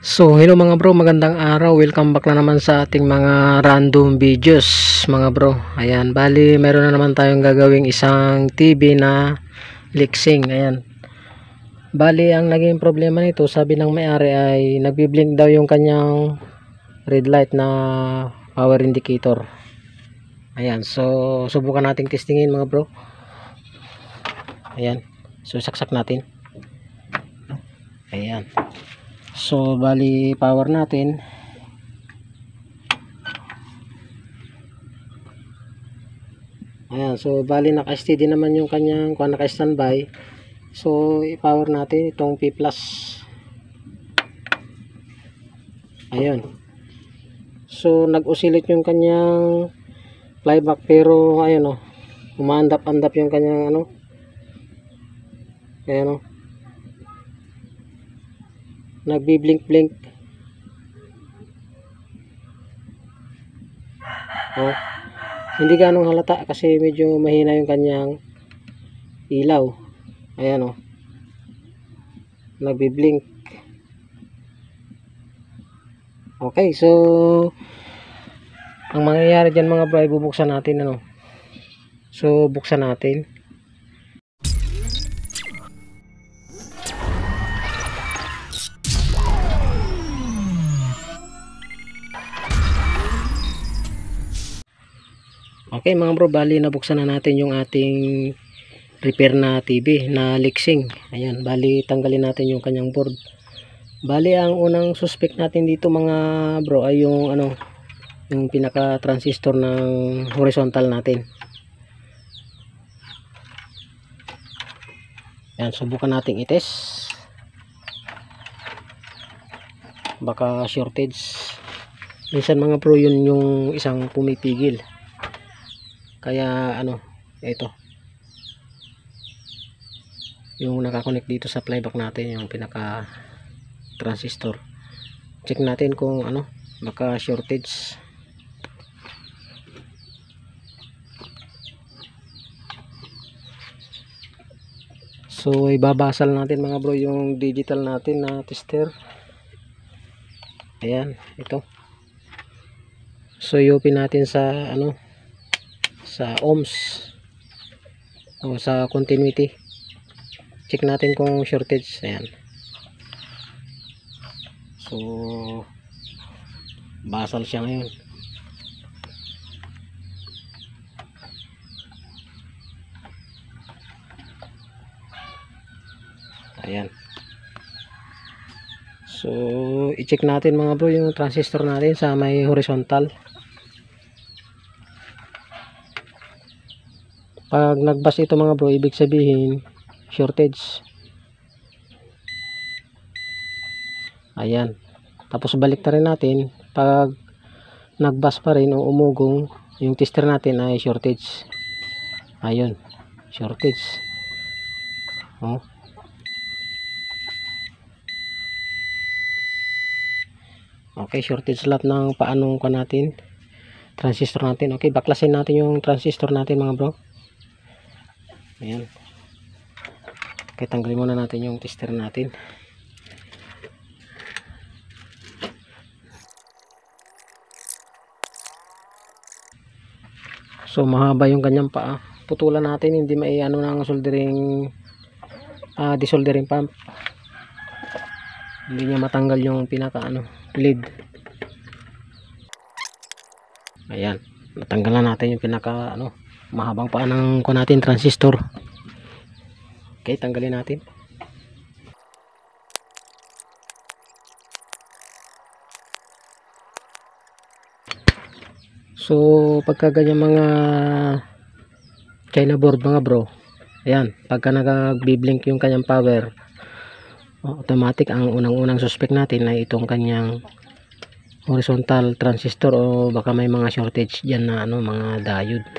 So hello mga bro, magandang araw. Welcome back na naman sa ating mga random videos mga bro. Ayan, bali meron na naman tayong gagawing isang TV na liksing. Ayan, bali ang naging problema nito, sabi ng may-ari ay nagbi-blink daw yung kanyang red light na power indicator. Ayan, so subukan nating testingin mga bro. Ayan, so saksak natin. Ayan, so bali power natin. Ayan, so bali naka-steady naman yung kanyang naka-standby. So i-power natin itong P+. Ayun, so nag-oscillate yung kanyang flyback, pero ayun umaandap-andap yung kanyang ayan nagbi-blink-blink. Hindi ganong halata kasi medyo mahina yung kanyang ilaw. Ayan nagbi-blink. Okay, so ang mangyayari dyan mga bro, bubuksan natin so buksan natin. Okay mga bro, bali nabuksan na natin yung ating repair na TV na liksing. Ayan, bali tanggalin natin yung kanyang board. Bali ang unang suspect natin dito mga bro ay yung yung pinaka transistor ng horizontal natin. Ayan, subukan nating i-test. Baka shortage. Minsan mga bro, yun yung isang pumipigil. Kaya ito yung nakakonect dito sa flyback natin, yung pinaka transistor. Check natin kung baka shortage. So ibabasal natin mga bro yung digital natin na tester. Ayan, ito. So i-open natin sa sa ohms o sa continuity. Check natin kung shortage. Ayan, so basal siya ngayon. Ayan, so i-check natin mga bro yung transistor natin sa may horizontal. Pag nagbas ito mga bro, ibig sabihin shortage. Ayan, tapos balik na rin natin. Pag nagbas pa rin o umugong, yung tester natin ay shortage. Ayun, shortage. Okay, shortage lahat ng paanong natin, transistor natin. Okay, baklasin natin yung transistor natin mga bro. Ayan, okay, tanggalin muna natin yung tester natin. So mahaba yung kanyang paa, putulan natin, hindi ng soldering desoldering pump. Hindi niya matanggal yung pinaka lead. Ayan, natanggalan natin yung pinaka mahabang paa ng natin transistor. Okay, tanggalin natin. So pagka ganyan mga China board mga bro, ayan, pagka nag-blink yung kanyang power, automatic ang unang suspect natin ay itong kanyang horizontal transistor, o baka may mga shortage dyan na mga diode.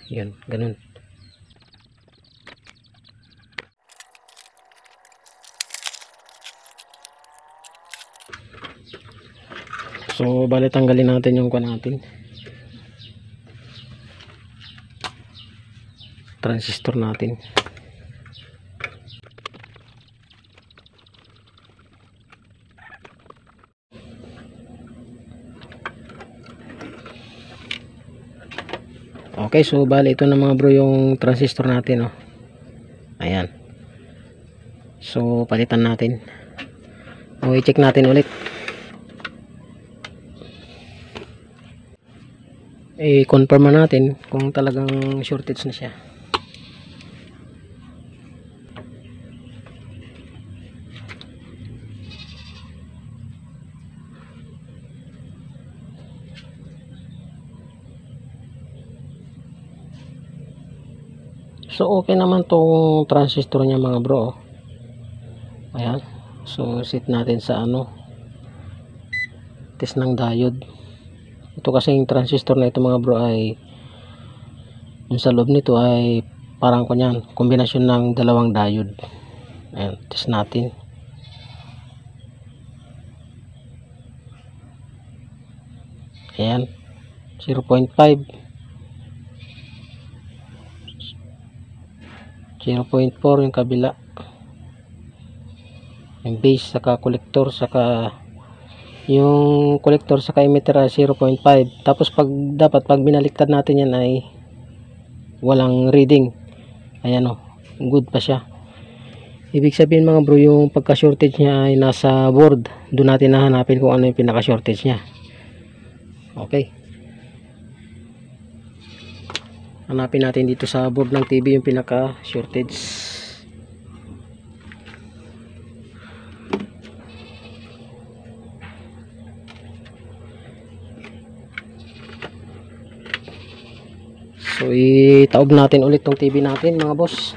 Yun, ganun. So bali tanggalin natin yung transistor natin. Okay, so bali ito na mga bro yung transistor natin, oh. Ayan. So palitan natin. O i-check natin ulit. I-confirm natin kung talagang shortage na siya. So okay naman tong transistor niya mga bro. Ayan. So set natin sa test ng diode. Ito kasing transistor na ito mga bro ay yung sa loob nito ay parang kunyan, kombinasyon ng dalawang diode. Ayan, test natin. Ayan, 0.5, 0.4 yung kabila, yung base saka collector saka yung collector saka emitter ay 0.5. Tapos dapat pag binaliktad natin yan ay walang reading. Ayan, oh, good pa siya. Ibig sabihin mga bro, yung pagka shortage niya ay nasa board. Doon natin nahanapin kung ano yung pinaka shortage niya. Okay, hanapin natin dito sa board ng TV yung pinaka shortage. So itaob natin ulit tong TV natin mga boss.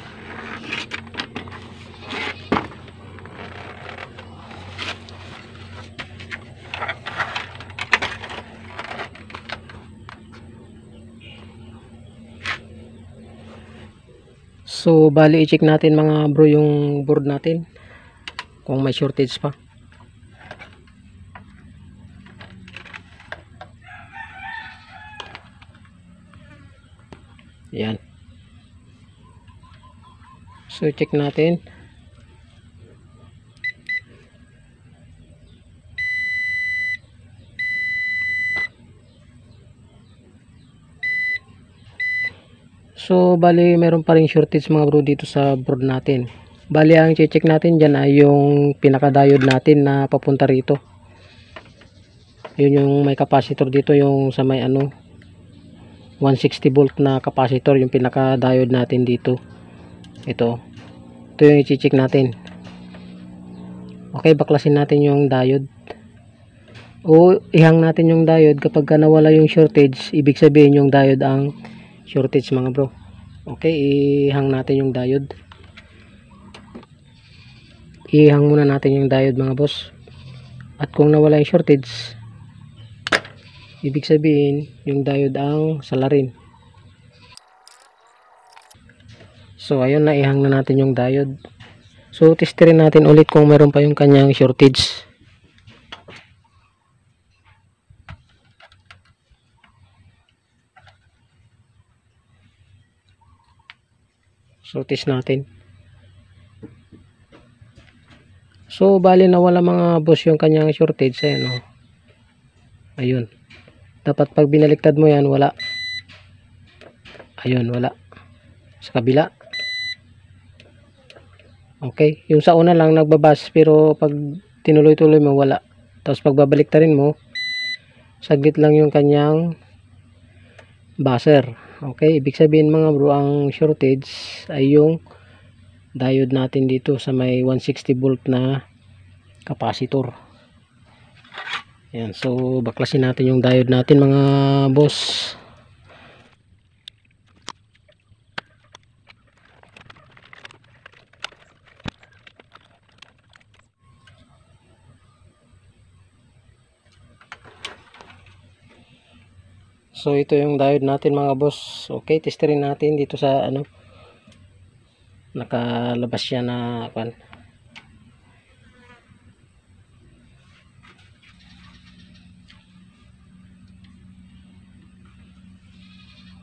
So bali i-check natin mga bro yung board natin kung may shortage pa. Yan. So check natin. So bali meron pa ring shortage mga bro dito sa board natin. Bali ang i-check natin dyan ay yung pinaka diode natin na papunta rito. Yun yung may capacitor dito, yung sa may 160 volt na capacitor, yung pinaka diode natin dito. Ito yung i-check natin. Okay, baklasin natin yung diode o ihang natin yung diode. Kapag nawala yung shortage, ibig sabihin yung diode ang shortage mga bro. Okay, ihang natin yung diode. Ihang muna natin yung diode mga boss. At kung nawala yung shortage, ibig sabihin yung diode ang salarin. So ayun, na ihang na natin yung diode. So testerin natin ulit kung meron pa yung kanyang shortage. So test natin. So bali nawala mga boss yung kanyang shortage. Ayan, oh. Ayun. Dapat pag binaliktad mo yan, wala. Ayun, wala. Sa kabila. Okay, yung sa una lang nagbabas, pero pag tinuloy-tuloy mo, wala. Tapos pag babaliktarin mo, saglit lang yung kanyang buzzer. Okay, ibig sabihin mga bro, ang shortage ay yung diode natin dito sa may 160 volt na capacitor. Ayan, so baklasin natin yung diode natin mga boss. So ito yung diode natin mga boss. Okay, testerin natin dito sa nakalabas siya na kan.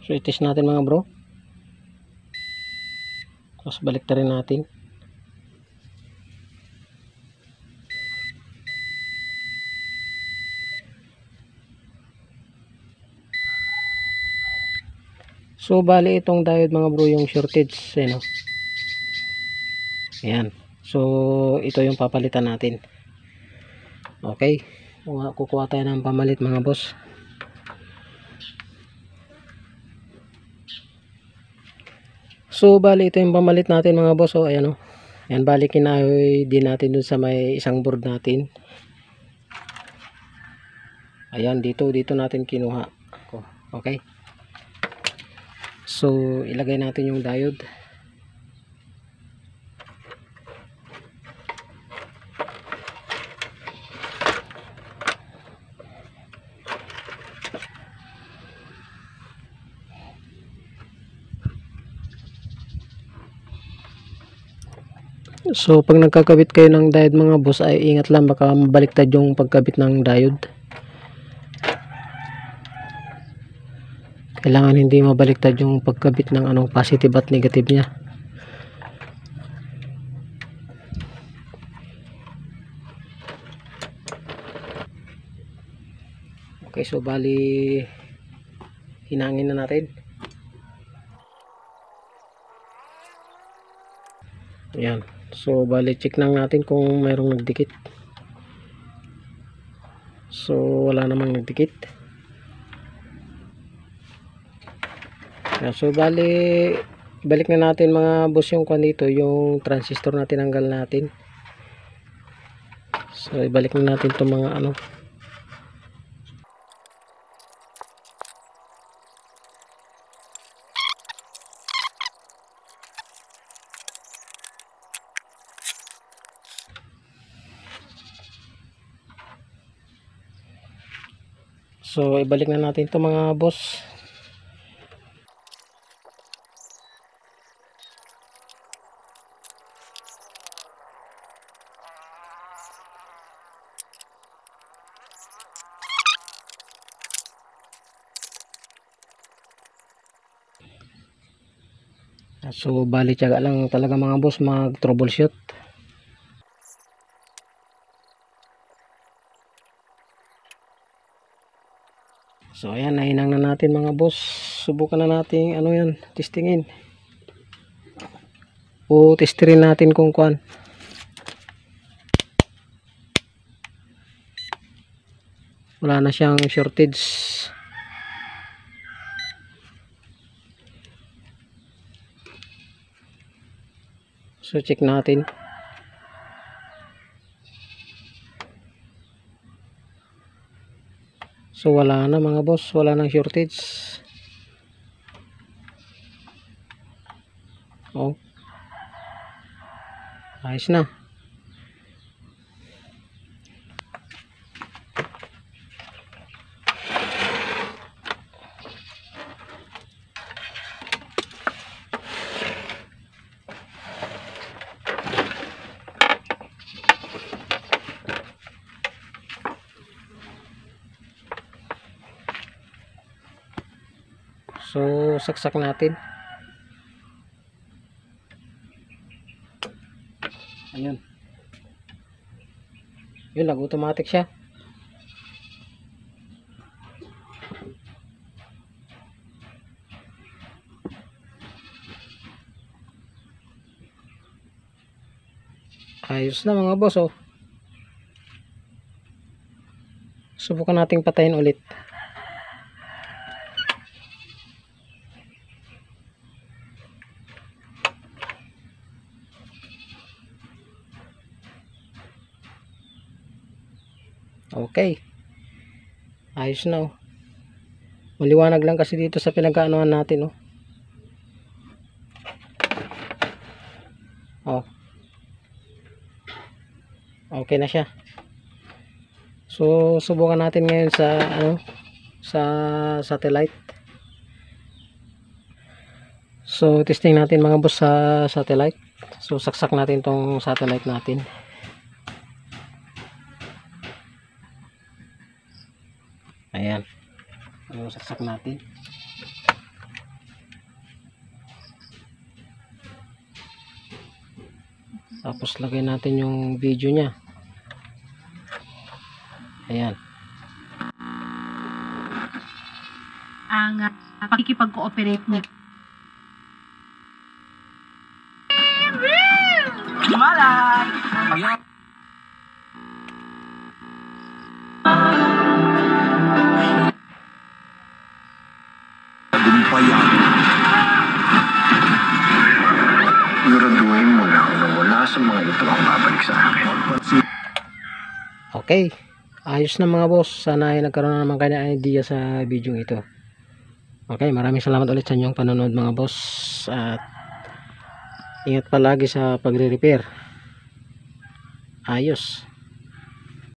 So i-test natin mga bro. Tapos baliktarin natin. So bali itong diode mga bro yung shortage, no? Ayan. So ito yung papalitan natin. Okay. Kukuha tayo ng pamalit mga boss. So bali ito yung pamalit natin mga boss. So ayan o. Ayan, bali kinahoy din natin dun sa may isang board natin. Ayan, dito natin kinuha. Okay. So ilagay natin yung diode. So pag nagkakabit kayo ng diode mga boss, ay ingat lang, baka mabaliktad yung pagkabit ng diode. Kailangan hindi mabaliktad yung pagkabit ng positive at negative niya. Okay, so bali hinangin na natin. Ayan. So bali check lang natin kung mayroong nagdikit. So wala namang nagdikit. Ayan. So bali balik na natin mga boss yung kwan dito, yung transistor na tinanggal natin. So ibalik na natin itong mga So ibalik na natin ito mga boss. So bali tiyaga lang talaga mga boss mag troubleshoot. So ayan, nahinang na natin mga boss. Subukan na natin yan, testingin. O testerin natin kung kuan. Wala na siyang shortage. So check natin. So wala na mga boss, wala nang shortage. Oh. Ayos na. So saksak natin. Ayun. Yun, nag-automatic siya. Ayos na mga boss, oh. Subukan nating patayin ulit. Okay. Ayos na, oh. Maliwanag lang kasi dito sa pinagkaanuhan natin, oh. Oh. Okay na siya. So subukan natin ngayon sa sa satellite. So testing natin mga boss sa satellite. So saksak natin tong satellite natin. Ayan. So saksak natin. Tapos lagay natin yung video nya. Ayan. ang pakikipag-cooperate niya. Malat! Tagumpayan. Siguraduhin mo lang na wala sa mga ito ang babalik sa akin. Okay. Ayos na mga boss. Sana ay nagkaroon na naman kayo ng idea sa video ito. Okay, maraming salamat ulit sa inyong panonood mga boss. At ingat palagi sa pagre-repair. Ayos.